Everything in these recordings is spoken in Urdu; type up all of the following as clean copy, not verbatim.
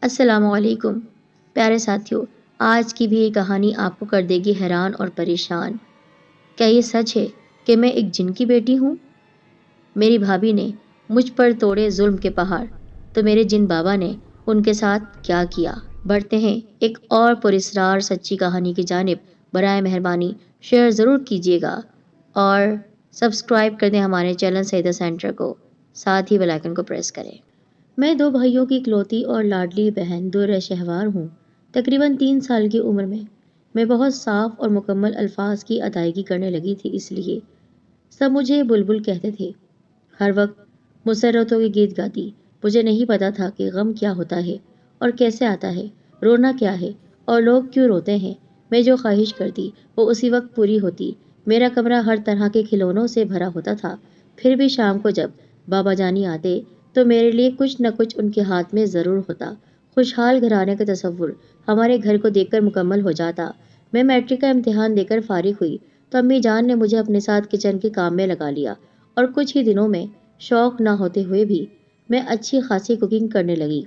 السلام علیکم پیارے ساتھیوں، آج کی بھی یہ کہانی آپ کو کر دے گی حیران اور پریشان۔ کیا یہ سچ ہے کہ میں ایک جن کی بیٹی ہوں؟ میری بھابھی نے مجھ پر توڑے ظلم کے پہاڑ، تو میرے جن بابا نے ان کے ساتھ کیا کیا؟ بڑھتے ہیں ایک اور پراسرار سچی کہانی کی جانب۔ برائے مہربانی شیئر ضرور کیجیے گا اور سبسکرائب کر دیں ہمارے چینل سیدہ سینٹر کو، ساتھ ہی بیل آئیکن کو پریس کریں۔ میں 2 بھائیوں کی اکلوتی اور لاڈلی بہن در شہوار ہوں۔ تقریباً 3 سال کی عمر میں بہت صاف اور مکمل الفاظ کی ادائیگی کرنے لگی تھی، اس لیے سب مجھے بلبل کہتے تھے۔ ہر وقت مسرتوں کے گیت گاتی۔ مجھے نہیں پتا تھا کہ غم کیا ہوتا ہے اور کیسے آتا ہے، رونا کیا ہے اور لوگ کیوں روتے ہیں۔ میں جو خواہش کرتی وہ اسی وقت پوری ہوتی۔ میرا کمرہ ہر طرح کے کھلونوں سے بھرا ہوتا تھا۔ پھر بھی شام کو جب بابا جانی آتے تو میرے لیے کچھ نہ کچھ ان کے ہاتھ میں ضرور ہوتا۔ خوشحال گھرانے کا تصور ہمارے گھر کو دیکھ کر مکمل ہو جاتا۔ میں میٹرک کا امتحان دے کر فارغ ہوئی تو امی جان نے مجھے اپنے ساتھ کچن کے کام میں لگا لیا، اور کچھ ہی دنوں میں شوق نہ ہوتے ہوئے بھی میں اچھی خاصی کوکنگ کرنے لگی۔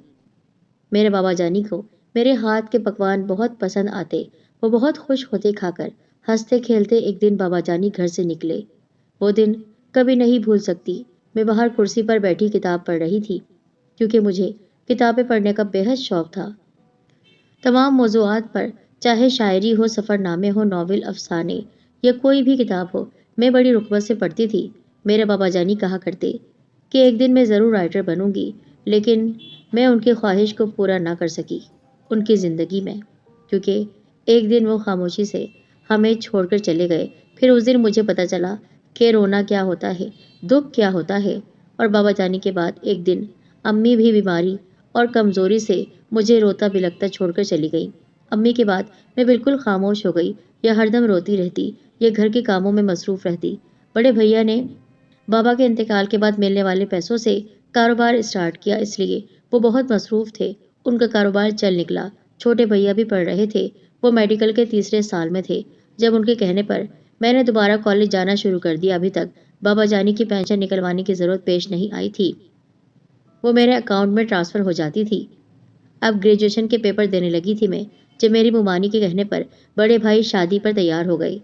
میرے بابا جانی کو میرے ہاتھ کے پکوان بہت پسند آتے۔ وہ بہت خوش ہوتے کھا کر۔ ہنستے کھیلتے ایک دن بابا جانی گھر سے نکلے۔ وہ دن کبھی نہیں بھول سکتی۔ میں باہر کرسی پر بیٹھی کتاب پڑھ رہی تھی، کیونکہ مجھے کتابیں پڑھنے کا بے حد شوق تھا۔ تمام موضوعات پر، چاہے شاعری ہو، سفر نامے ہو، ناول، افسانے یا کوئی بھی کتاب ہو، میں بڑی رغبت سے پڑھتی تھی۔ میرے بابا جانی کہا کرتے کہ ایک دن میں ضرور رائٹر بنوں گی، لیکن میں ان کی خواہش کو پورا نہ کر سکی ان کی زندگی میں، کیونکہ ایک دن وہ خاموشی سے ہمیں چھوڑ کر چلے گئے۔ پھر اس دن مجھے پتا چلا کہ رونا کیا ہوتا ہے، دکھ کیا ہوتا ہے۔ اور بابا جانی کے بعد ایک دن امی بھی بیماری اور کمزوری سے مجھے روتا بلکتا چھوڑ کر چلی گئی۔ امی کے بعد میں بالکل خاموش ہو گئی، یا ہر دم روتی رہتی یا گھر کے کاموں میں مصروف رہتی۔ بڑے بھیا نے بابا کے انتقال کے بعد ملنے والے پیسوں سے کاروبار اسٹارٹ کیا، اس لیے وہ بہت مصروف تھے۔ ان کا کاروبار چل نکلا۔ چھوٹے بھیا بھی پڑھ رہے تھے۔ وہ میڈیکل کے تیسرے سال میں تھے جب ان کے کہنے پر میں نے دوبارہ کالج جانا شروع کر دیا۔ ابھی تک بابا جانی کی پینشن نکلوانے کی ضرورت پیش نہیں آئی تھی، وہ میرے اکاؤنٹ میں ٹرانسفر ہو جاتی تھی۔ اب گریجویشن کے پیپر دینے لگی تھی میں، جب میری ممانی کے کہنے پر بڑے بھائی شادی پر تیار ہو گئے۔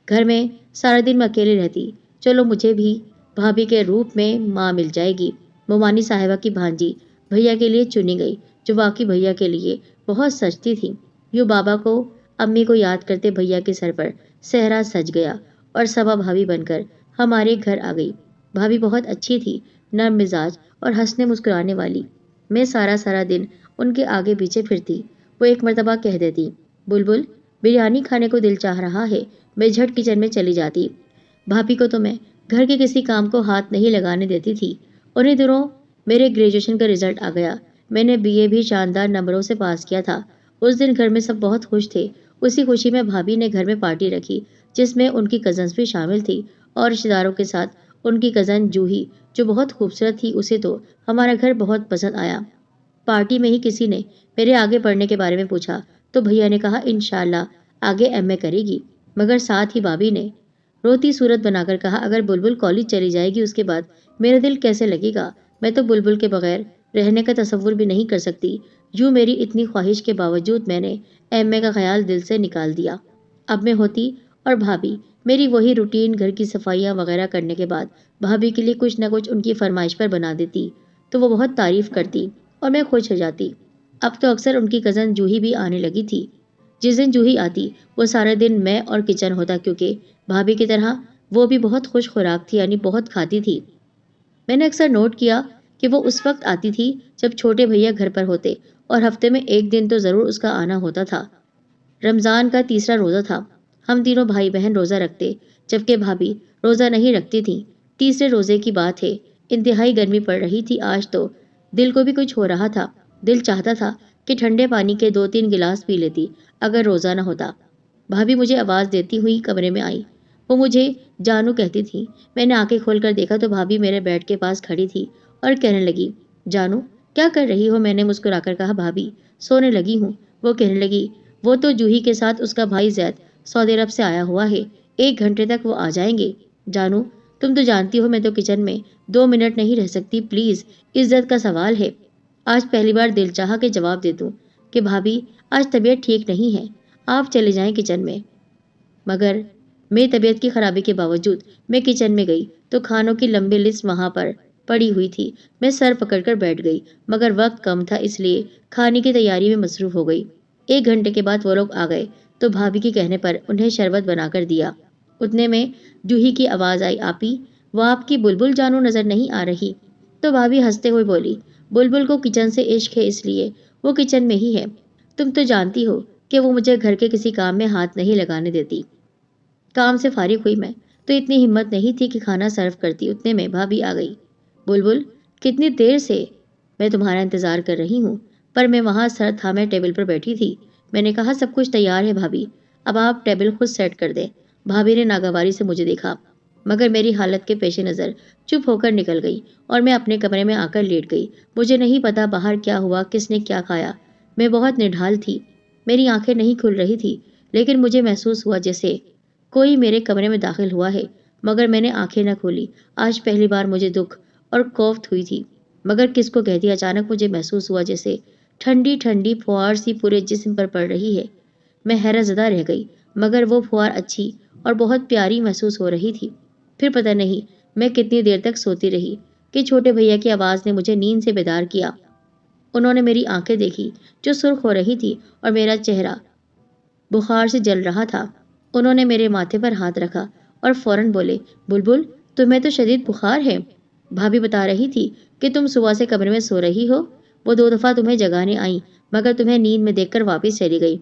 گھر میں سارا دن میں اکیلے رہتی۔ چلو مجھے بھی بھابھی کے روپ میں ماں مل جائے گی۔ ممانی صاحبہ کی بھانجی بھیا کے لیے چنی گئی، جو واقعی بھیا کے لیے بہت سجتی تھی۔ یوں بابا کو امی کو یاد کرتے بھیا کے سر پر صحرا سج گیا، اور صبا بھابھی بن کر ہمارے گھر آ گئی۔ بھابھی بہت اچھی تھی، نرم مزاج اور ہنسنے مسکرانے والی۔ میں سارا دن ان کے آگے پیچھے پھرتی۔ وہ ایک مرتبہ کہہ دیتی، بلبل بریانی کھانے کو دل چاہ رہا ہے۔ میں جھٹ کچن میں چلی جاتی۔ بھابھی کو تو میں گھر کے کسی کام کو ہاتھ نہیں لگانے دیتی تھی۔ انہیں دنوں میرے گریجویشن کا رزلٹ آ گیا۔ میں نے BA بھی شاندار نمبروں سے پاس کیا تھا۔ اس دن گھر میں سب بہت خوش تھے۔ اسی خوشی میں بھابھی نے گھر میں پارٹی رکھی، جس میں ان کی کزنز بھی شامل تھی، اور رشتہ داروں کے ساتھ ان کی کزن جوہی، جو بہت خوبصورت تھی۔ اسے تو ہمارا گھر بہت پسند آیا۔ پارٹی میں ہی کسی نے میرے آگے پڑھنے کے بارے میں پوچھا تو بھیا نے کہا انشاءاللہ آگے MA کرے گی، مگر ساتھ ہی بھابھی نے روتی صورت بنا کر کہا اگر بلبل کالج چلی جائے گی اس کے بعد میرا دل کیسے لگے گا؟ میں تو بلبل کے بغیر رہنے کا تصور بھی نہیں کر سکتی۔ یوں میری اتنی خواہش کے باوجود میں نے MA کا خیال دل سے نکال دیا۔ اب میں ہوتی اور بھابھی میری وہی روٹین گھر کی صفائیاں وغیرہ کرنے کے بعد بھابھی کے لیے کچھ نہ کچھ ان کی فرمائش پر بنا دیتی تو وہ بہت تعریف کرتی اور میں خوش ہو جاتی۔ اب تو اکثر ان کی کزن جوہی بھی آنے لگی تھی۔ جس دن جوہی آتی وہ سارے دن میں اور کچن ہوتا، کیونکہ بھابھی کی طرح وہ بھی بہت خوش خوراک تھی، یعنی بہت کھاتی تھی۔ میں نے اکثر نوٹ کیا کہ وہ اس وقت آتی تھی جب چھوٹے بھیا گھر پر ہوتے، اور ہفتے میں ایک دن تو ضرور اس کا آنا ہوتا تھا۔ رمضان کا تیسرا روزہ تھا۔ ہم تینوں بھائی بہن روزہ رکھتے، جبکہ بھابھی روزہ نہیں رکھتی تھی۔ تیسرے روزے کی بات ہے، انتہائی گرمی پڑ رہی تھی آج تو دل کو بھی کچھ ہو رہا تھا۔ دل چاہتا تھا کہ ٹھنڈے پانی کے 2-3 گلاس پی لیتی اگر روزہ نہ ہوتا۔ بھابھی مجھے آواز دیتی ہوئی کمرے میں آئی۔ وہ مجھے جانو کہتی تھی۔ میں نے آنکھیں کھول کر دیکھا تو بھابھی میرے بیڈ کے پاس کھڑی تھی اور کہنے لگی جانو کیا کر رہی ہو؟ میں نے مسکرا کر کہا بھابھی سونے لگی ہوں۔ وہ کہنے لگی وہ تو جوہی کے ساتھ اس کا بھائی زید سعودی عرب سے آیا ہوا ہے، 1 گھنٹے تک وہ آ جائیں گے۔ جانو تم تو جانتی ہو میں تو کچن میں 2 منٹ نہیں رہ سکتی، پلیز عزت کا سوال ہے۔ آج پہلی بار دل چاہا کہ جواب دے دوں کہ بھابھی آج طبیعت ٹھیک نہیں ہے، آپ چلے جائیں کچن میں۔ مگر میری طبیعت کی خرابی کے باوجود میں کچن میں گئی تو کھانوں کی لمبی لسٹ وہاں پر پڑی ہوئی تھی۔ میں سر پکڑ کر بیٹھ گئی، مگر وقت کم تھا اس لیے کھانے کی تیاری میں مصروف ہو گئی۔ 1 گھنٹے کے بعد وہ لوگ آ گئے تو بھابھی کے کہنے پر انہیں شربت بنا کر دیا۔ اتنے میں جوہی کی آواز آئی، آپی وہ آپ کی بلبل جانو نظر نہیں آ رہی؟ تو بھابھی ہنستے ہوئے بولی، بلبل کو کچن سے عشق ہے اس لیے وہ کچن میں ہی ہے۔ تم تو جانتی ہو کہ وہ مجھے گھر کے کسی کام میں ہاتھ نہیں لگانے دیتی۔ کام سے فارغ ہوئی میں تو اتنی ہمت نہیں تھی کہ کھانا سرو کرتی۔ اتنے میں بھابھی آ گئی۔ بلبل کتنی دیر سے میں تمہارا انتظار کر رہی ہوں، پر میں وہاں سر تھامے ٹیبل پر بیٹھی تھی۔ میں نے کہا سب کچھ تیار ہے بھابھی، اب آپ ٹیبل خود سیٹ کر دیں۔ بھابھی نے ناگواری سے مجھے دیکھا، مگر میری حالت کے پیش نظر چپ ہو کر نکل گئی اور میں اپنے کمرے میں آ کر لیٹ گئی۔ مجھے نہیں پتا باہر کیا ہوا، کس نے کیا کھایا۔ میں بہت نڈھال تھی، میری آنکھیں نہیں کھل رہی تھی، لیکن مجھے محسوس ہوا جیسے کوئی میرے کمرے میں داخل ہوا ہے، مگر میں نے آنکھیں نہ کھولی۔ آج پہلی بار مجھے دکھ اور کوفت ہوئی تھی، مگر کس کو کہتی۔ اچانک مجھے محسوس ہوا جیسے ٹھنڈی ٹھنڈی پھوار سی پورے جسم پر پڑ رہی ہے۔ میں حیرت زدہ رہ گئی، مگر وہ پھوار اچھی اور بہت پیاری محسوس ہو رہی تھی۔ پھر پتہ نہیں میں کتنی دیر تک سوتی رہی کہ چھوٹے بھیا کی آواز نے مجھے نیند سے بیدار کیا۔ انہوں نے میری آنکھیں دیکھی جو سرخ ہو رہی تھی اور میرا چہرہ بخار سے جل رہا تھا۔ انہوں نے میرے ماتھے پر ہاتھ رکھا اور فوراً بولے، بلبل تمہیں تو شدید بخار ہے۔ بھابھی بتا رہی تھی کہ تم صبح سے کمرے میں سو رہی ہو، وہ 2 دفعہ تمہیں جگانے آئیں، مگر تمہیں نیند میں دیکھ کر واپس چلی گئی۔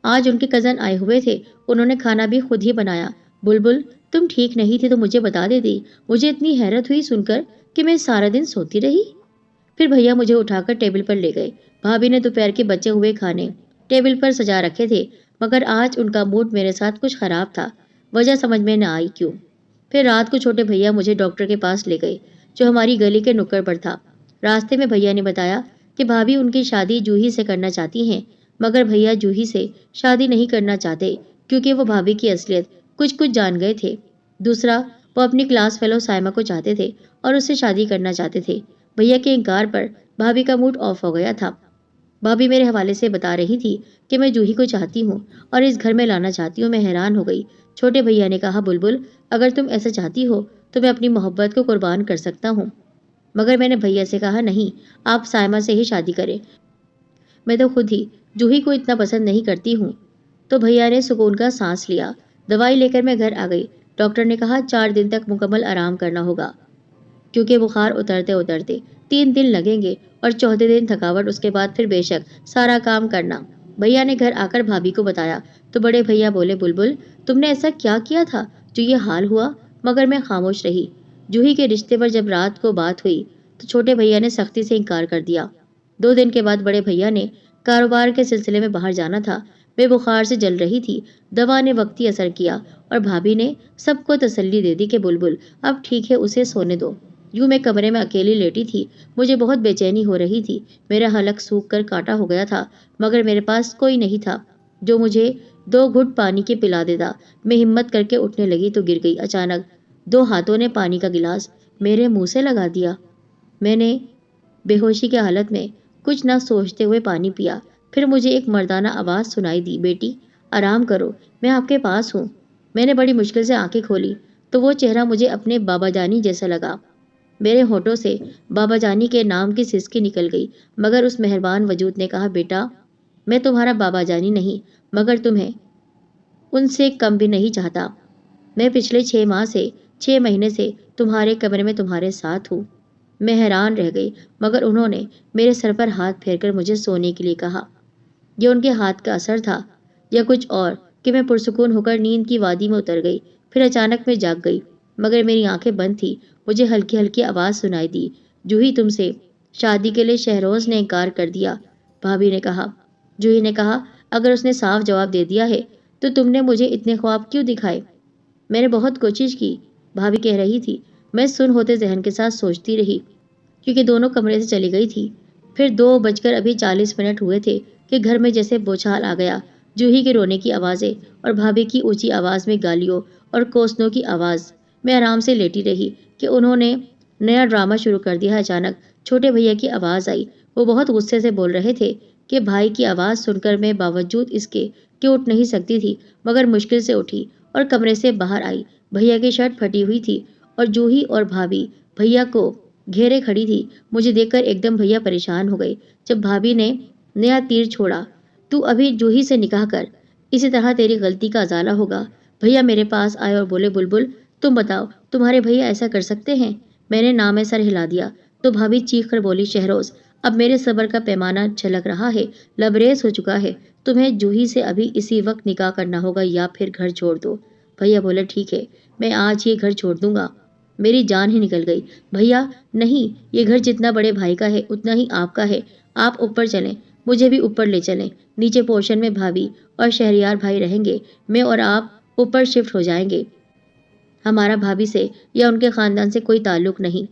آج ان کے کزن آئے ہوئے تھے، انہوں نے کھانا بھی خود ہی بنایا۔ بلبل تم ٹھیک نہیں تھی تو مجھے بتا دیتی۔ مجھے اتنی حیرت ہوئی سن کر کہ میں سارا دن سوتی رہی۔ پھر بھیا مجھے اٹھا کر ٹیبل پر لے گئے۔ بھابھی نے دوپہر کے بچے ہوئے کھانے ٹیبل پر سجا رکھے تھے، مگر آج ان کا موڈ میرے ساتھ کچھ خراب تھا، وجہ سمجھ میں نہ آئی کیوں۔ پھر رات کو چھوٹے بھیا مجھے ڈاکٹر کے پاس لے گئے جو ہماری گلی کے نکڑ پر تھا۔ راستے میں بھیا نے بتایا کہ بھابھی ان کی شادی جوہی سے کرنا چاہتی ہیں، مگر بھیا جوہی سے شادی نہیں کرنا چاہتے کیونکہ وہ بھابھی کی اصلیت کچھ جان گئے تھے۔ دوسرا، وہ اپنی کلاس فیلو سائمہ کو چاہتے تھے اور اس سے شادی کرنا چاہتے تھے۔ بھیا کے انکار پر بھابھی کا موڈ آف ہو گیا تھا۔ بھابھی میرے حوالے سے بتا رہی تھی کہ میں جوہی کو چاہتی ہوں اور اس گھر میں لانا چاہتی ہوں۔ میں حیران ہو گئی۔ چھوٹے بھیا نے کہا، بلبل اگر تم ایسا چاہتی ہو تو میں اپنی محبت کو قربان کر سکتا ہوں، مگر میں نے بھیا سے کہا نہیں، آپ سائمہ سے ہی شادی کریں، میں تو خود ہی جوہی کو اتنا پسند نہیں کرتی ہوں۔ تو بھیا نے سکون کا سانس لیا۔ دوائی لے کر میں گھر آ گئی۔ ڈاکٹر نے کہا 4 دن تک مکمل آرام کرنا ہوگا کیونکہ بخار اترتے اترتے 3 دن لگیں گے اور چوتھے دن تھکاوٹ، اس کے بعد پھر بے شک سارا کام کرنا۔ بھیا نے گھر آ کر بھابھی کو بتایا تو بڑے بھیا بولے، بلبل تم نے ایسا کیا کیا تھا جو یہ حال ہوا؟ مگر میں خاموش رہی۔ جوہی کے رشتے پر جب رات کو بات ہوئی تو چھوٹے بھیا نے سختی سے انکار کر دیا۔ 2 دن کے بعد بڑے بھیا نے کاروبار کے سلسلے میں باہر جانا تھا۔ میں بخار سے جل رہی تھی، دوا نے وقتی اثر کیا اور بھابھی نے سب کو تسلی دے دی کہ بلبل اب ٹھیک ہے، اسے سونے دو۔ یوں میں کمرے میں اکیلی لیٹی تھی، مجھے بہت بے چینی ہو رہی تھی۔ میرا حلق سوکھ کر کانٹا ہو گیا تھا، مگر میرے پاس کوئی نہیں تھا جو مجھے 2 گھٹ پانی کے پلا دیتا۔ میں ہمت کر کے اٹھنے لگی تو گر گئی۔ اچانک 2 ہاتھوں نے پانی کا گلاس میرے منہ سے لگا دیا۔ میں نے بے ہوشی کی حالت میں کچھ نہ سوچتے ہوئے پانی پیا۔ پھر مجھے ایک مردانہ آواز سنائی دی، بیٹی آرام کرو، میں آپ کے پاس ہوں۔ میں نے بڑی مشکل سے آنکھیں کھولی تو وہ چہرہ مجھے اپنے بابا جانی جیسا لگا۔ میرے ہونٹوں سے بابا جانی کے نام کی سسکی نکل گئی، مگر اس مہربان وجود نے کہا، بیٹا میں تمہارا بابا جانی نہیں، مگر تمہیں ان سے کم بھی نہیں چاہتا۔ میں پچھلے 6 ماہ سے 6 مہینے سے تمہارے کمرے میں تمہارے ساتھ ہوں۔ میں حیران رہ گئی، مگر انہوں نے میرے سر پر ہاتھ پھیر کر مجھے سونے کے لیے کہا۔ یہ ان کے ہاتھ کا اثر تھا یا کچھ اور کہ میں پرسکون ہو کر نیند کی وادی میں اتر گئی۔ پھر اچانک میں جاگ گئی، مگر میری آنکھیں بند تھی۔ مجھے ہلکی ہلکی آواز سنائی دی، جوہی تم سے شادی کے لیے شہروز نے انکار کر دیا۔ بھابھی نے کہا۔ جوہی نے کہا، اگر اس نے صاف جواب دے دیا ہے تو تم نے مجھے اتنے خواب کیوں دکھائے؟ میں نے بہت کوشش کی، بھابھی کہہ رہی تھی۔ میں سن ہوتے ذہن کے ساتھ سوچتی رہی کیونکہ دونوں کمرے سے چلی گئی تھی۔ پھر 2:40 ہوئے تھے کہ گھر میں جیسے بوچھال آ گیا۔ جوہی کے رونے کی آوازیں اور بھابھی کی اونچی آواز میں گالیوں اور کوسنوں کی آواز۔ میں آرام سے لیٹی رہی کہ انہوں نے نیا ڈرامہ شروع کر دیا۔ اچانک چھوٹے بھیا کی آواز آئی، وہ بہت غصے سے بول رہے تھے کہ بھائی کی آواز سن کر میں باوجود اس کے کہ اٹھ نہیں سکتی تھی مگر مشکل سے اٹھی اور کمرے سے باہر آئی۔ بھیا کی شرٹ پھٹی ہوئی تھی اور جوہی اور بھابھی بھیا کو گھیرے کھڑی تھی۔ مجھے دیکھ کر ایک دم بھیا پریشان ہو گئی۔ جب بھابھی نے نیا تیر چھوڑا، تو ابھی جوہی سے نکاح کر، اسی طرح تیری غلطی کا ازالہ ہوگا۔ بھیا میرے پاس آئے اور بولے بلبل تم بتاؤ تمہارے بھیا ایسا کر سکتے ہیں؟ میں نے نام سر ہلا دیا تو بھابھی چیخ کر بولی شہروز اب میرے صبر کا پیمانہ چھلک رہا ہے، لبریز ہو چکا ہے، تمہیں جوہی سے ابھی اسی وقت نکاح کرنا ہوگا یا پھر گھر چھوڑ دو۔ بھیا بولے ٹھیک ہے، میں آج ہی گھر چھوڑ دوں گا۔ میری جان ہی نکل گئی۔ بھیا نہیں، یہ گھر جتنا بڑے بھائی کا ہے اتنا ہی آپ کا ہے، آپ اوپر چلیں، مجھے بھی اوپر لے چلیں، نیچے پورشن میں بھابھی اور شہریار بھائی رہیں گے، میں اور آپ اوپر شفٹ ہو جائیں گے، ہمارا بھابھی سے یا ان کے خاندان سے کوئی تعلق نہیں۔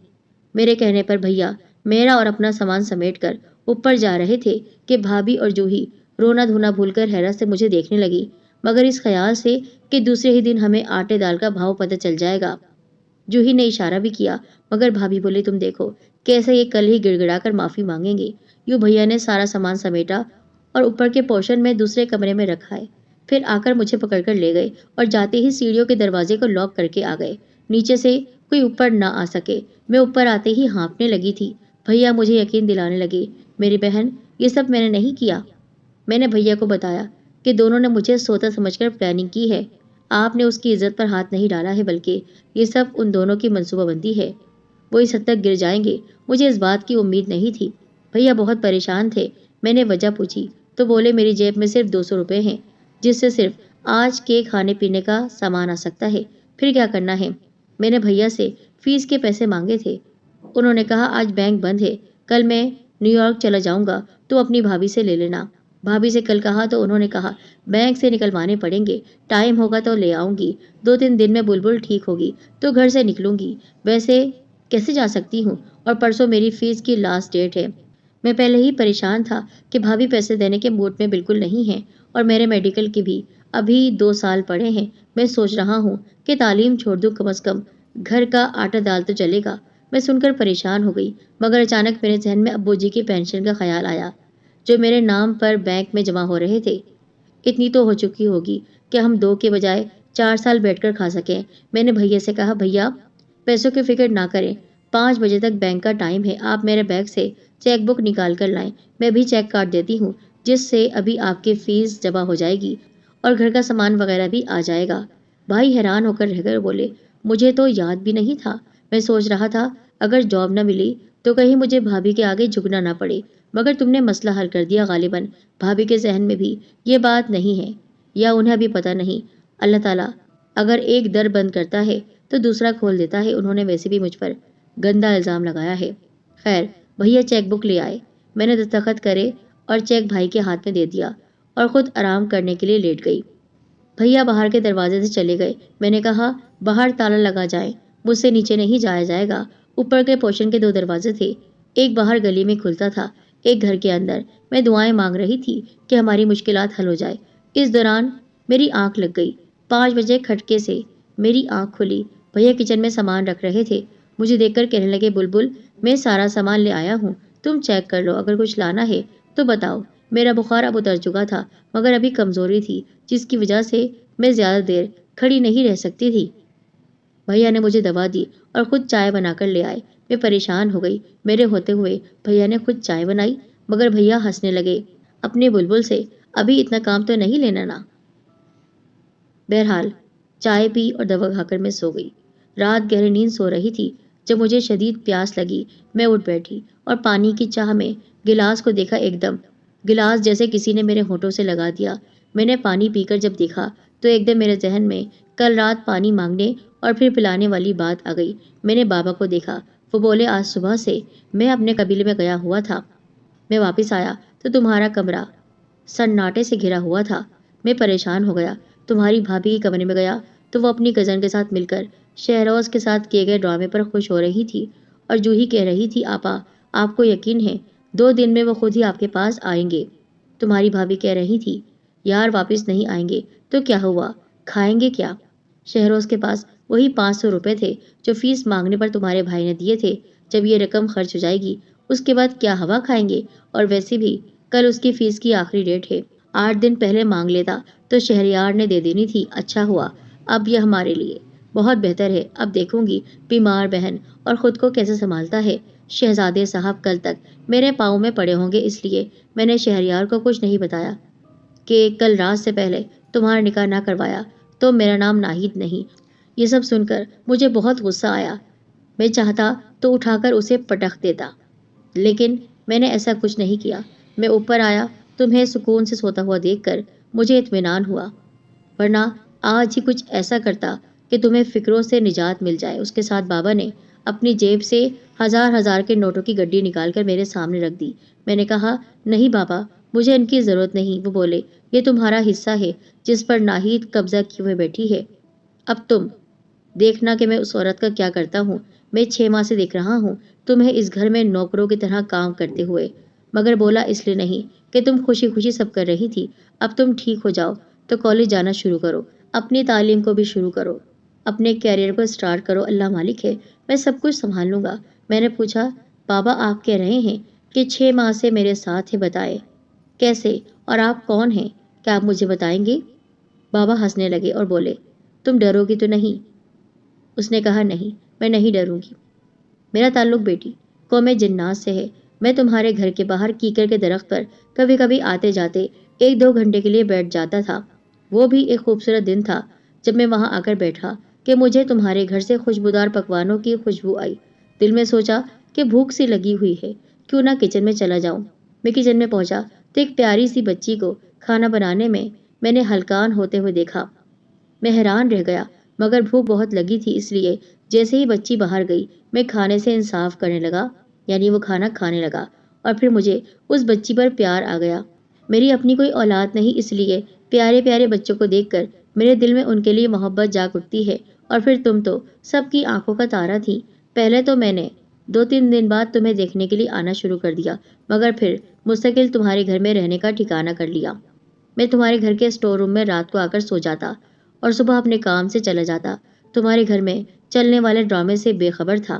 میرے کہنے پر بھیا میرا اور اپنا سامان سمیٹ کر اوپر جا رہے تھے کہ بھابھی اور جوہی رونا دھونا بھول کر حیرت سے مجھے دیکھنے لگی، مگر اس خیال سے کہ دوسرے ہی دن ہمیں آٹے دال کا بھاؤ پتہ چل جائے گا۔ جوہی نے اشارہ بھی کیا مگر بھابھی بولی تم دیکھو کیسے یہ کل ہی گڑ گڑا کر معافی مانگیں گے۔ یوں بھیا نے سارا سامان سمیٹا اور اوپر کے پورشن میں دوسرے کمرے میں رکھا ہے، پھر آ کر مجھے پکڑ کر لے گئے اور جاتے ہی سیڑھیوں کے دروازے کو لاک کر کے آ گئے، نیچے سے کوئی اوپر نہ آ سکے۔ میں اوپر آتے ہی ہانپنے لگی تھی۔ بھیا مجھے یقین دلانے لگے میری بہن یہ سب میں نے نہیں کیا۔ میں نے بھیا کو بتایا کہ دونوں نے مجھے سوتا سمجھ کر پلاننگ کی ہے، آپ نے اس کی عزت پر ہاتھ نہیں ڈالا ہے بلکہ یہ سب ان دونوں کی منصوبہ بندی ہے، وہ اس حد تک گر جائیں گے مجھے اس بات کی امید نہیں تھی۔ بھیا بہت پریشان تھے۔ میں نے وجہ پوچھی تو بولے میری جیب میں صرف 200 روپے ہیں جس سے صرف آج کے کھانے پینے کا سامان آ سکتا ہے، پھر کیا کرنا ہے؟ میں نے بھیا سے فیس کے پیسے مانگے تھے، انہوں نے کہا آج بینک بند ہے، کل میں نیو یارک چلا جاؤں گا تو اپنی بھابھی سے لے لینا۔ بھابھی سے کل کہا تو انہوں نے کہا بینک سے نکلوانے پڑیں گے، ٹائم ہوگا تو لے آؤں گی، 2-3 دن میں بلبل ٹھیک ہوگی تو گھر سے نکلوں گی، ویسے کیسے جا سکتی ہوں، اور پرسوں میری فیس کی لاسٹ ڈیٹ ہے۔ میں پہلے ہی پریشان تھا کہ بھابھی پیسے دینے کے موڈ میں بالکل نہیں ہے اور میرے میڈیکل کی بھی ابھی 2 سال پڑے ہیں۔ میں سوچ رہا ہوں کہ تعلیم چھوڑ دوں، کم از کم گھر کا آٹا دال تو چلے گا۔ میں سن کر پریشان ہو گئی مگر اچانک میرے ذہن میں ابو جی کی پینشن کا خیال آیا جو میرے نام پر بینک میں جمع ہو رہے تھے، اتنی تو ہو چکی ہوگی کہ ہم 2 کے بجائے 4 سال بیٹھ کر کھا سکیں۔ میں نے بھیا سے کہا بھیا پیسوں کی فکر نہ کریں، 5 بجے تک بینک کا ٹائم ہے، آپ میرے بیگ سے چیک بک نکال کر لائیں، میں بھی چیک کاٹ دیتی ہوں جس سے ابھی آپ کی فیس جمع ہو جائے گی اور گھر کا سامان وغیرہ بھی آ جائے گا۔ بھائی حیران ہو کر رہ گئے، بولے مجھے تو یاد بھی نہیں تھا، میں سوچ رہا تھا اگر جاب نہ ملی تو کہیں مجھے بھابھی کے آگے جھکنا نہ پڑے، مگر تم نے مسئلہ حل کر دیا۔ غالباً بھابھی کے ذہن میں بھی یہ بات نہیں ہے یا انہیں ابھی پتہ نہیں۔ اللہ تعالیٰ اگر ایک در بند کرتا ہے تو دوسرا کھول دیتا ہے، انہوں نے ویسے بھی مجھ پر گندا الزام لگایا ہے۔ خیر بھیا چیک بک لے آئے، میں نے دستخط کرے اور چیک بھائی کے ہاتھ میں دے دیا اور خود آرام کرنے کے لیے لیٹ گئی۔ بھیا باہر کے دروازے سے چلے گئے۔ میں نے کہا باہر تالا لگا جائے، مجھ سے نیچے نہیں جایا جائے گا۔ اوپر کے پورشن کے 2 دروازے تھے، ایک باہر گلی میں کھلتا تھا، ایک گھر کے اندر۔ میں دعائیں مانگ رہی تھی کہ ہماری مشکلات حل ہو جائے۔ اس دوران میری آنکھ لگ گئی، 5 بجے کھٹکے سے میری آنکھ کھلی۔ بھیا کچن میں سامان رکھ رہے تھے، مجھے دیکھ کر کہنے لگے بلبل میں سارا سامان لے آیا ہوں، تم چیک کر لو، اگر کچھ لانا ہے تو بتاؤ۔ میرا بخار اب اتر چکا تھا مگر ابھی کمزوری تھی جس کی وجہ سے میں زیادہ دیر کھڑی نہیں رہ سکتی تھی۔ بھیا نے مجھے دوا دی اور خود چائے بنا کر لے آئے۔ میں پریشان ہو گئی، میرے ہوتے ہوئے بھیا نے خود چائے بنائی، مگر بھیا ہنسنے لگے اپنے بلبل سے، ابھی اتنا کام تو نہیں لینا نا۔ بہرحال چائے پی اور دوا کھا کر میں سو گئی۔ رات گہری نیند سو رہی تھی جب مجھے شدید پیاس لگی، میں اٹھ بیٹھی اور پانی کی چاہ میں گلاس کو دیکھا، ایک دم گلاس جیسے کسی نے میرے ہونٹوں سے لگا دیا۔ میں نے پانی پی کر جب دیکھا تو ایک دم میرے ذہن میں کل رات پانی مانگنے اور پھر پلانے والی بات آ گئی۔ میں نے بابا کو دیکھا، وہ بولے آج صبح سے میں اپنے قبیلے میں گیا ہوا تھا، میں واپس آیا تو تمہارا کمرہ سناٹے سے گھرا ہوا تھا۔ میں پریشان ہو گیا، تمہاری بھابھی کے کمرے میں گیا تو وہ اپنی کزن کے ساتھ مل کر شہروز کے ساتھ کیے گئے ڈرامے پر خوش ہو رہی تھی اور جوہی کہہ رہی تھی آپا آپ کو یقین ہے 2 دن میں وہ خود ہی آپ کے پاس آئیں گے۔ تمہاری بھابھی کہہ رہی تھی یار واپس نہیں آئیں گے تو کیا ہوا، کھائیں گے کیا؟ شہروز کے پاس وہی 500 روپے تھے جو فیس مانگنے پر تمہارے بھائی نے دیے تھے، جب یہ رقم خرچ ہو جائے گی اس کے بعد کیا ہوا کھائیں گے؟ اور ویسے بھی کل اس کی فیس کی آخری ڈیٹ ہے، 8 دن پہلے مانگ لیتا تو شہریار نے دے دینی تھی۔ اچھا ہوا اب یہ ہمارے لیے بہت بہتر ہے، اب دیکھوں گی بیمار بہن اور خود کو کیسے سنبھالتا ہے۔ شہزادے صاحب کل تک میرے پاؤں میں پڑے ہوں گے، اس لیے میں نے شہریار کو کچھ نہیں بتایا کہ کل رات سے پہلے تمہارا نکاح نہ کروایا تو میرا نام ناہید نہیں۔ یہ سب سن کر مجھے بہت غصہ آیا، میں چاہتا تو اٹھا کر اسے پٹخ دیتا، لیکن میں نے ایسا کچھ نہیں کیا۔ میں اوپر آیا، تمہیں سکون سے سوتا ہوا دیکھ کر مجھے اطمینان ہوا، ورنہ آج ہی کچھ ایسا کرتا کہ تمہیں فکروں سے نجات مل جائے۔ اس کے ساتھ بابا نے اپنی جیب سے ہزار ہزار کے نوٹوں کی گڈی نکال کر میرے سامنے رکھ دی۔ میں نے کہا، نہیں بابا، مجھے ان کی ضرورت نہیں۔ وہ بولے، یہ تمہارا حصہ ہے جس پر ناہید قبضہ کیے ہوئے بیٹھی ہے۔ اب تم دیکھنا کہ میں اس عورت کا کیا کرتا ہوں۔ میں 6 ماہ سے دیکھ رہا ہوں تمہیں اس گھر میں نوکروں کی طرح کام کرتے ہوئے، مگر بولا اس لیے نہیں کہ تم خوشی خوشی سب کر رہی تھی۔ اب تم ٹھیک ہو جاؤ تو کالج جانا شروع کرو، اپنی تعلیم کو بھی شروع کرو، اپنے کیریئر کو سٹارٹ کرو۔ اللہ مالک ہے، میں سب کچھ سنبھال لوں گا۔ میں نے پوچھا، بابا آپ کہہ رہے ہیں کہ 6 ماہ سے میرے ساتھ ہے، بتائے کیسے اور آپ کون ہیں؟ کیا آپ مجھے بتائیں گے؟ بابا ہنسنے لگے اور بولے، تم ڈرو گی تو نہیں؟ اس نے کہا، نہیں میں نہیں ڈروں گی، میرا تعلق بیٹی قوم جنات سے ہے۔ میں تمہارے گھر کے باہر کیکر کے درخت پر کبھی کبھی آتے جاتے 1-2 گھنٹے کے لیے بیٹھ جاتا تھا۔ وہ بھی ایک خوبصورت دن تھا جب میں وہاں آ کر بیٹھا کہ مجھے تمہارے گھر سے خوشبودار پکوانوں کی خوشبو آئی۔ دل میں سوچا کہ بھوک سی لگی ہوئی ہے، کیوں نہ کچن میں چلا جاؤں۔ میں کچن میں پہنچا تو ایک پیاری سی بچی کو کھانا بنانے میں نے ہلکان ہوتے ہوئے دیکھا۔ میں حیران رہ گیا، مگر بھوک بہت لگی تھی، اس لیے جیسے ہی بچی باہر گئی میں کھانے سے انصاف کرنے لگا، یعنی وہ کھانا کھانے لگا، اور پھر مجھے اس بچی پر پیار آ گیا۔ میری اپنی کوئی اولاد نہیں، اس لیے پیارے پیارے بچوں کو دیکھ کر میرے دل میں ان کے لیے محبت جاگ اٹھتی ہے۔ اور پھر تم تو سب کی آنکھوں کا تارا تھی۔ پہلے تو میں نے 2-3 دن بعد تمہیں دیکھنے کے لیے آنا شروع کر دیا، مگر پھر مستقل تمہارے گھر میں رہنے کا ٹھکانہ کر لیا۔ میں تمہارے گھر کے اسٹور روم میں رات کو آ کر سو جاتا اور صبح اپنے کام سے چلا جاتا۔ تمہارے گھر میں چلنے والے ڈرامے سے بے خبر تھا۔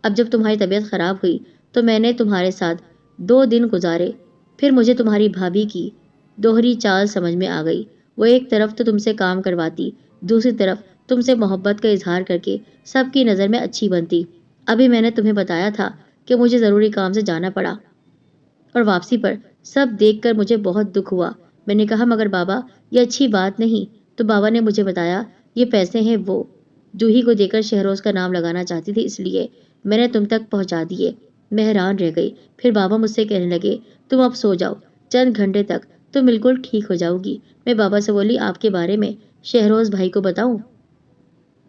اب جب تمہاری طبیعت خراب ہوئی تو میں نے تمہارے ساتھ 2 دن گزارے، پھر مجھے تمہاری بھابھی کی دوہری چال سمجھ میں آ گئی۔ وہ ایک طرف تو تم سے کام کرواتی، دوسری طرف تم سے محبت کا اظہار کر کے سب کی نظر میں اچھی بنتی۔ ابھی میں نے تمہیں بتایا تھا کہ مجھے ضروری کام سے جانا پڑا اور واپسی پر سب دیکھ کر مجھے بہت دکھ ہوا۔ میں نے کہا، مگر بابا یہ اچھی بات نہیں۔ تو بابا نے مجھے بتایا، یہ پیسے ہیں وہ جوہی کو دے کر شہروز کا نام لگانا چاہتی تھی، اس لیے میں نے تم تک پہنچا دیے۔ میں حیران رہ گئی۔ پھر بابا مجھ سے کہنے لگے، تم اب سو جاؤ، چند گھنٹے تک تم بالکل ٹھیک ہو جاؤ گی۔ میں بابا سے بولی، آپ کے بارے میں شہروز بھائی کو بتاؤں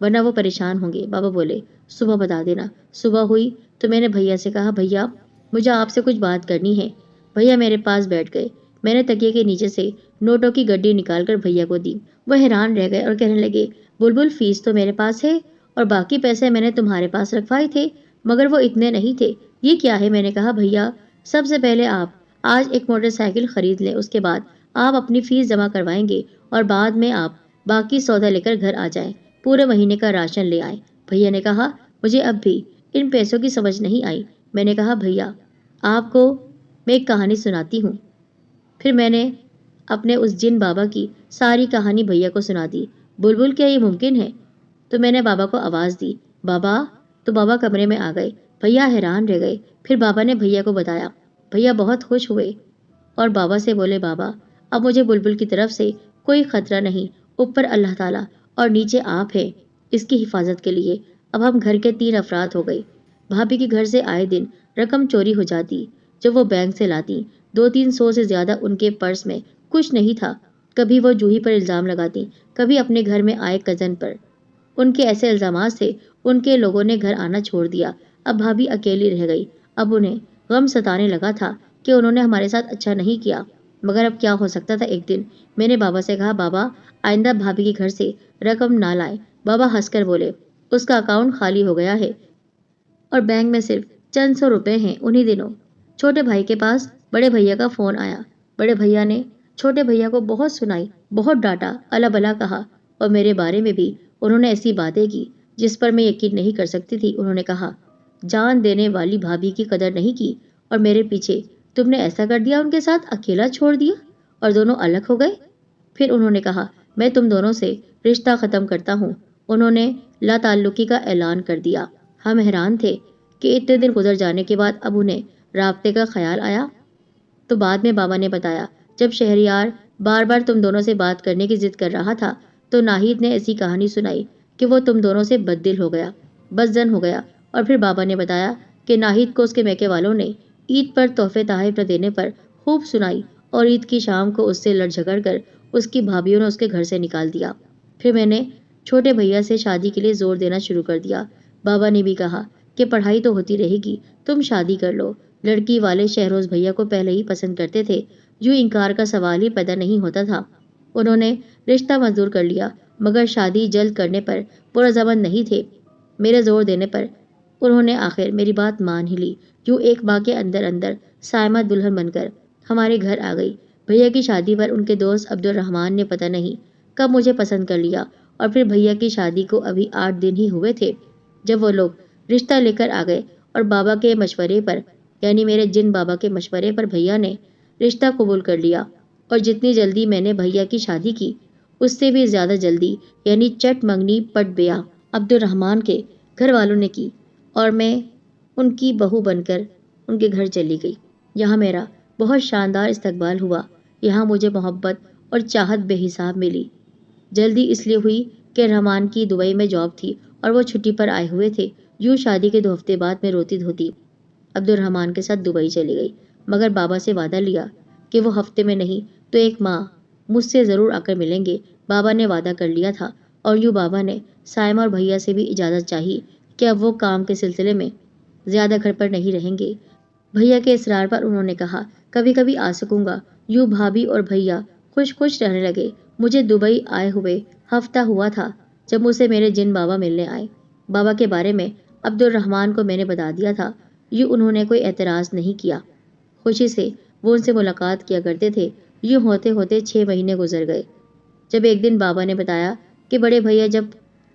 ورنہ وہ پریشان ہوں گے؟ بابا بولے، صبح بتا دینا۔ صبح ہوئی تو میں نے بھیا سے کہا، بھیا مجھے آپ سے کچھ بات کرنی ہے۔ بھیا میرے پاس بیٹھ گئے۔ میں نے تکیے کے نیچے سے نوٹوں کی گڈی نکال کر بھیا کو دی۔ وہ حیران رہ گئے اور کہنے لگے، بلبل فیس تو میرے پاس ہے اور باقی پیسے میں نے تمہارے پاس رکھوائے تھے، مگر وہ اتنے نہیں تھے، یہ کیا ہے؟ میں نے کہا، بھیا سب سے پہلے آپ آج ایک موٹر سائیکل خرید لیں، اس کے بعد آپ اپنی فیس جمع کروائیں گے اور بعد میں آپ باقی سودا لے کر گھر آ جائیں، پورے مہینے کا راشن لے آئیں۔ بھیا نے کہا، مجھے اب بھی ان پیسوں کی سمجھ نہیں آئی۔ میں نے کہا، بھیا آپ کو میں ایک کہانی سناتی ہوں۔ پھر میں نے اپنے اس جن بابا کی ساری کہانی بھیا کو سنا دی۔ بلبل کیا یہ ممکن ہے؟ تو میں نے بابا کو آواز دی، بابا۔ تو بابا کمرے میں آ گئے۔ بھیا حیران رہ گئے۔ پھر بابا نے بھیا کو بتایا۔ بھیا بہت خوش ہوئے اور بابا سے بولے، بابا اب مجھے بلبل کی طرف سے کوئی خطرہ نہیں، اوپر اللہ تعالیٰ اور نیچے آپ ہیں اس کی حفاظت کے لیے۔ اب ہم گھر کے 3 افراد ہو گئے۔ بھابھی کے گھر سے آئے دن رقم چوری ہو جاتی جو وہ بینک سے لاتی، 200-300 سے زیادہ ان کے پرس میں کچھ نہیں تھا۔ کبھی وہ جوہی پر الزام لگاتی، کبھی اپنے گھر میں آئے کزن پر۔ ان کے ایسے الزامات سے ان کے لوگوں نے گھر آنا چھوڑ دیا۔ اب بھابھی اکیلی رہ گئی۔ اب انہیں غم ستانے لگا تھا کہ انہوں نے ہمارے ساتھ اچھا نہیں کیا، مگر اب کیا ہو سکتا تھا۔ ایک دن میں نے بابا سے کہا، بابا آئندہ بھابھی کے گھر سے رقم نہ لائیں۔ بابا ہنس کر بولے، اس کا اکاؤنٹ خالی ہو گیا ہے اور بینک میں صرف چند 100 روپے ہیں۔ انہی دنوں چھوٹے بھائی کے پاس بڑے بھیا کا فون آیا۔ بڑے بھیا نے چھوٹے بھیا کو بہت سنائی، بہت ڈانٹا، الا بلا کہا، اور میرے بارے میں بھی انہوں نے ایسی باتیں کی جس پر میں یقین نہیں کر سکتی تھی۔ انہوں نے کہا، جان دینے والی بھابھی کی قدر نہیں کی اور میرے پیچھے تم نے ایسا کر دیا، ان کے ساتھ اکیلا چھوڑ دیا اور دونوں الگ ہو گئے۔ پھر انہوں نے کہا میں تم دونوں سے رشتہ ختم کرتا ہوں۔ انہوں نے لا تعلقی کا اعلان کر دیا۔ ہم حیران تھے کہ اتنے دن گزر جانے کے بعد اب انہیں رابطے کا خیال آیا۔ تو بعد میں بابا نے بتایا جب شہریار بار بار تم دونوں سے بات کرنے کی ضد کر رہا تھا تو ناہید نے ایسی کہانی سنائی کہ وہ تم دونوں سے بددل ہو گیا، بدظن ہو گیا، اور پھر بابا نے بتایا کہ ناہید کو اس کے میکے والوں نے عید پر تحفے تحائف نہ دینے پر خوب سنائی اور عید کی شام کو اس سے لڑ جھگڑ کر اس کی بھابھیوں نے اس کے گھر سے نکال دیا۔ پھر میں نے چھوٹے بھیا سے شادی کے لیے زور دینا شروع کر دیا۔ بابا نے بھی کہا کہ پڑھائی تو ہوتی رہے گی، تم شادی کر لو۔ لڑکی والے شہروز بھیا کو پہلے ہی پسند کرتے تھے، یوں انکار کا سوال ہی پیدا نہیں ہوتا تھا۔ انہوں نے رشتہ منظور کر لیا مگر شادی جلد کرنے پر پرعزم نہیں تھے۔ میرے زور دینے پر انہوں نے آخر میری بات مان ہی لی۔ یوں ایک ماہ کے اندر اندر سائمہ دلہن بن کر ہمارے گھر آ گئی۔ بھیا کی شادی پر ان کے دوست عبد الرحمن نے پتہ نہیں کب مجھے پسند کر لیا اور پھر بھیا کی شادی کو ابھی 8 دن ہی ہوئے تھے جب وہ لوگ رشتہ لے کر آ گئے اور بابا کے مشورے پر، یعنی میرے جن بابا کے مشورے پر بھیا نے رشتہ قبول کر لیا۔ اور جتنی جلدی میں نے بھیا کی شادی کی اس سے بھی زیادہ جلدی، یعنی چٹ منگنی پٹ بیاہ عبد الرحمن کے گھر والوں نے کی اور میں ان کی بہو بن کر ان کے گھر چلی گئی۔ یہاں میرا بہت شاندار استقبال ہوا۔ یہاں مجھے محبت اور چاہت بے حساب ملی۔ جلدی اس لیے ہوئی کہ رحمان کی دبئی میں جاب تھی اور وہ چھٹی پر آئے ہوئے تھے۔ یوں شادی کے 2 ہفتے بعد میں روتی دھوتی عبد الرحمن کے ساتھ دبئی چلی گئی، مگر بابا سے وعدہ لیا کہ وہ ہفتے میں نہیں تو 1 ماہ مجھ سے ضرور آ کر ملیں گے۔ بابا نے وعدہ کر لیا تھا اور یوں بابا نے سائمہ اور بھیا سے بھی اجازت چاہی کہ اب وہ کام کے سلسلے میں زیادہ گھر پر نہیں رہیں گے۔ بھیا کے اصرار پر انہوں نے کہا کبھی کبھی آ سکوں گا۔ یوں بھابھی اور بھیا خوش خوش رہنے لگے۔ مجھے دبئی آئے ہوئے ہفتہ ہوا تھا جب مجھ سے میرے جن بابا ملنے آئے۔ بابا کے بارے میں عبد الرحمن کو میں نے بتا دیا تھا۔ یوں انہوں نے کوئی اعتراض نہیں کیا۔ خوشی سے وہ ان سے ملاقات کیا کرتے تھے۔ یوں ہوتے ہوتے 6 مہینے گزر گئے جب ایک دن بابا نے بتایا کہ بڑے بھیا جب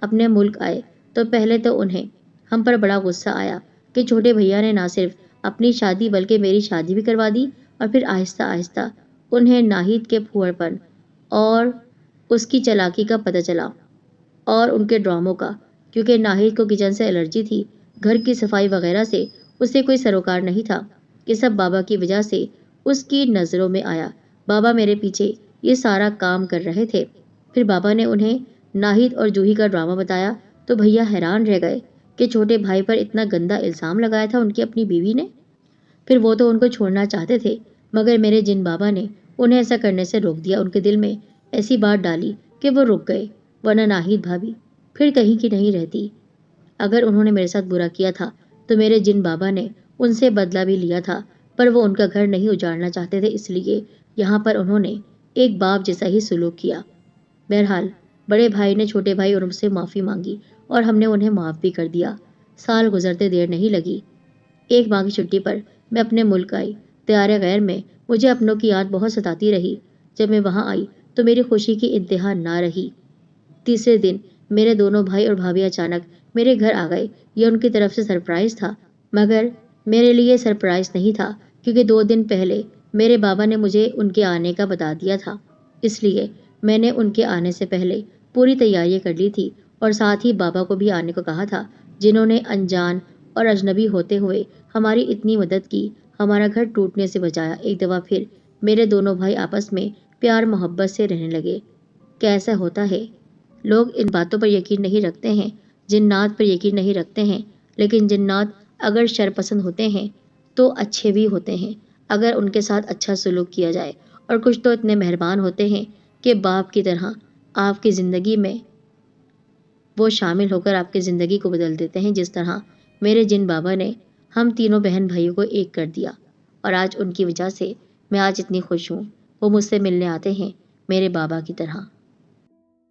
اپنے ملک آئے تو پہلے تو انہیں ہم پر بڑا غصہ آیا کہ چھوٹے بھیا نے نہ صرف اپنی شادی بلکہ میری شادی بھی کروا دی، اور پھر آہستہ آہستہ انہیں ناہید کے پھوڑ پن اور اس کی چالاکی کا پتہ چلا اور ان کے ڈراموں کا، کیونکہ ناہید کو کچن سے الرجی تھی، گھر کی صفائی وغیرہ سے اسے کوئی سروکار نہیں تھا۔ یہ سب بابا کی وجہ سے اس کی نظروں میں آیا۔ بابا میرے پیچھے یہ سارا کام کر رہے تھے۔ پھر بابا نے انہیں ناہید اور جوہی کا ڈرامہ بتایا تو بھیا حیران رہ گئے کہ چھوٹے بھائی پر اتنا گندا الزام لگایا تھا ان کی اپنی بیوی نے۔ پھر وہ تو ان کو چھوڑنا چاہتے تھے مگر میرے جن بابا نے انہیں ایسا کرنے سے روک دیا۔ ان کے دل میں ایسی بات ڈالی کہ وہ رک گئے، ورنہ ناہید بھابھی پھر کہیں کی نہیں رہتی۔ اگر انہوں نے میرے ساتھ برا کیا تھا تو میرے جن بابا نے ان سے بدلہ بھی لیا تھا، پر وہ ان کا گھر نہیں اجاڑنا چاہتے تھے، اس لیے یہاں پر انہوں نے ایک باپ جیسا ہی سلوک کیا۔ بہرحال بڑے بھائی نے چھوٹے بھائی اور ان سے معافی مانگی اور ہم نے انہیں معاف بھی کر دیا۔ سال گزرتے دیر نہیں لگی۔ 1 ماہ کی چھٹی پر میں اپنے ملک آئی۔ دیار غیر میں مجھے اپنوں کی یاد بہت ستاتی رہی۔ جب میں وہاں آئی تو میری خوشی کی انتہا نہ رہی۔ تیسرے دن میرے دونوں بھائی اور بھابھی اچانک میرے گھر آ گئے۔ یہ ان کی طرف سے سرپرائز تھا، مگر میرے لیے سرپرائز نہیں تھا، کیونکہ 2 دن پہلے میرے بابا نے مجھے ان کے آنے کا بتا دیا تھا۔ اس لیے میں نے ان کے آنے سے پہلے پوری تیاریاں کر لی تھی اور ساتھ ہی بابا کو بھی آنے کو کہا تھا، جنہوں نے انجان اور اجنبی ہوتے ہوئے ہماری اتنی مدد کی، ہمارا گھر ٹوٹنے سے بچایا۔ ایک دفعہ پھر میرے دونوں بھائی آپس میں پیار محبت سے رہنے لگے۔ کیسا ہوتا ہے، لوگ ان باتوں پر یقین نہیں رکھتے ہیں، جنات پر یقین نہیں رکھتے ہیں، لیکن جنات اگر شر پسند ہوتے ہیں تو اچھے بھی ہوتے ہیں اگر ان کے ساتھ اچھا سلوک کیا جائے، اور کچھ تو اتنے مہربان ہوتے ہیں کہ باپ کی طرح آپ کی زندگی میں وہ شامل ہو کر آپ کی زندگی کو بدل دیتے ہیں، جس طرح میرے جن بابا نے ہم تینوں بہن بھائیوں کو ایک کر دیا، اور آج ان کی وجہ سے میں آج اتنی خوش ہوں۔ وہ مجھ سے ملنے آتے ہیں میرے بابا کی طرح۔